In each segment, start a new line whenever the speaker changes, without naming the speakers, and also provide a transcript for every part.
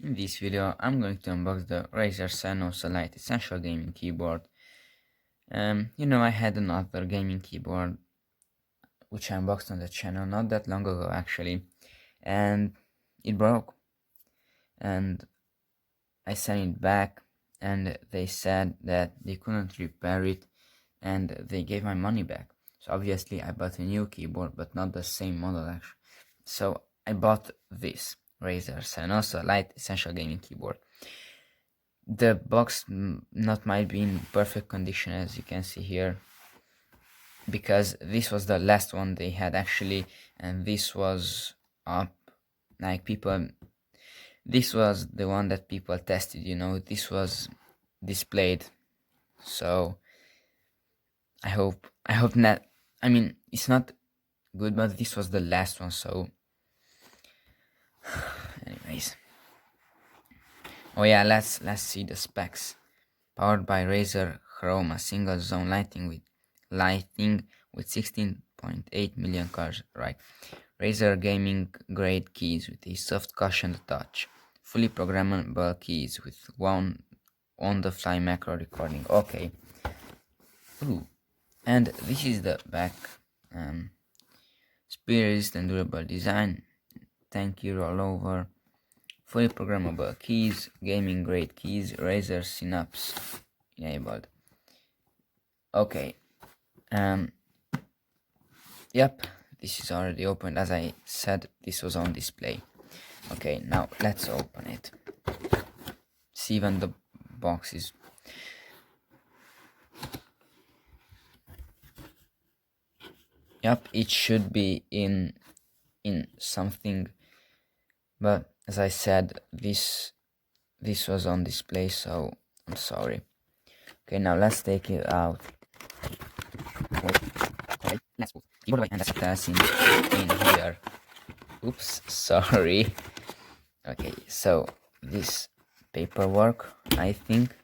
In this video, I'm going to unbox the Razer Cynosa Lite Essential Gaming Keyboard. I had another gaming keyboard which I unboxed on the channel not that long ago actually, and it broke. And I sent it back, and they said that they couldn't repair it, and they gave my money back. So obviously, I bought a new keyboard, but not the same model actually. So I bought this Razer Cynosa Lite Essential Gaming Keyboard. The box not might be in perfect condition, as you can see here, because this was the last one they had actually, and this was up, like people, this was the one that people tested, this was displayed. So I hope not, I mean, it's not good, but this was the last one. So anyways, oh yeah, let's see the specs. Powered by Razer Chroma single zone lighting with 16.8 million colors, right? Razer gaming grade keys with a soft cushioned touch. Fully programmable keys with one on the fly macro recording. Okay. Ooh. And this is the back. Speed resistant durable design. Thank you rollover. Fully programmable keys, gaming grade keys, Razer Synapse enabled. Okay. Yep, this is already opened. As I said, this was on display. Okay, now let's open it. See when the box is. Yep, it should be in something, but as I said, this was on display, so I'm sorry. Okay, now let's take it out. Okay, let's move keyboard away and let's put in here. Oops, sorry. Okay, so this paperwork, I think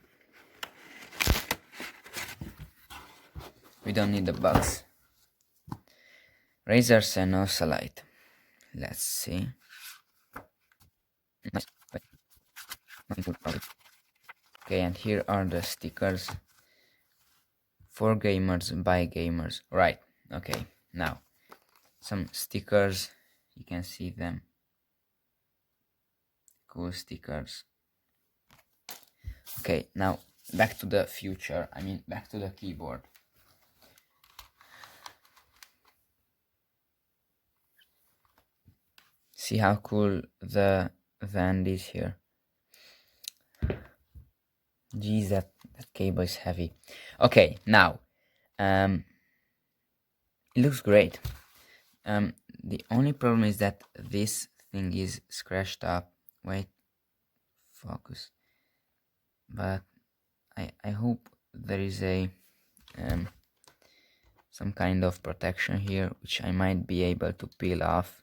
we don't need the box. Razer Cynosa Lite. Let's see. Nice. Okay, and here are the stickers. For gamers, by gamers. Right. Okay, now some stickers. You can see them. Cool stickers. Okay, now back to the future. I mean, back to the keyboard. See how cool the band is here. Geez, that cable is heavy. Okay, now, it looks great. The only problem is that this thing is scratched up. Wait, focus. But I hope there is a some kind of protection here, which I might be able to peel off.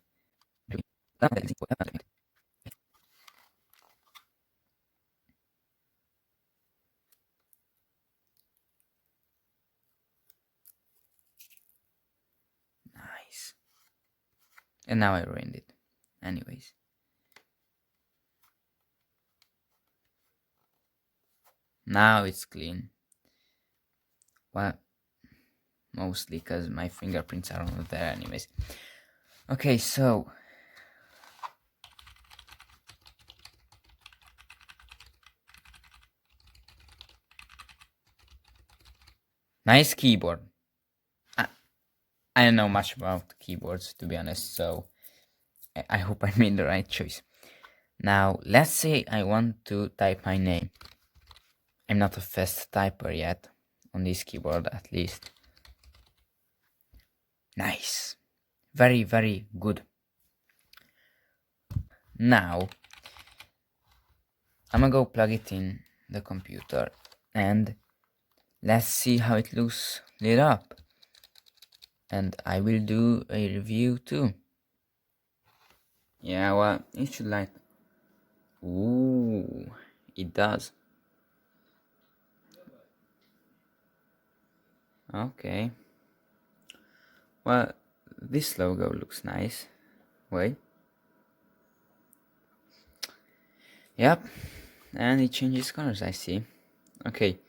Nice. And now I ruined it. Anyways. Now it's clean. Well, mostly because my fingerprints are not there anyways. Okay, so nice keyboard. I don't know much about keyboards, to be honest, so I hope I made the right choice. Now, let's say I want to type my name. I'm not a fast typer yet, on this keyboard at least. Nice. Very, very good. Now, I'm gonna go plug it in the computer and let's see how it looks lit up. And I will do a review too. Yeah, well, it should light. Ooh, it does. Okay. Well, this logo looks nice. Wait. Yep, and it changes colors, I see. Okay,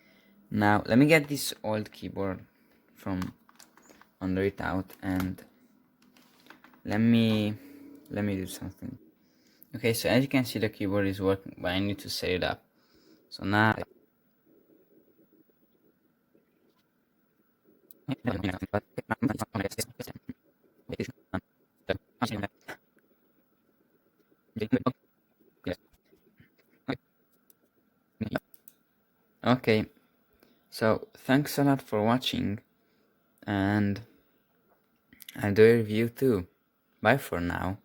now let me get this old keyboard from under it out, and let me do something. Okay, so as you can see, the keyboard is working, but I need to set it up. So now okay, so thanks a lot for watching, and I'll do a review too. Bye for now.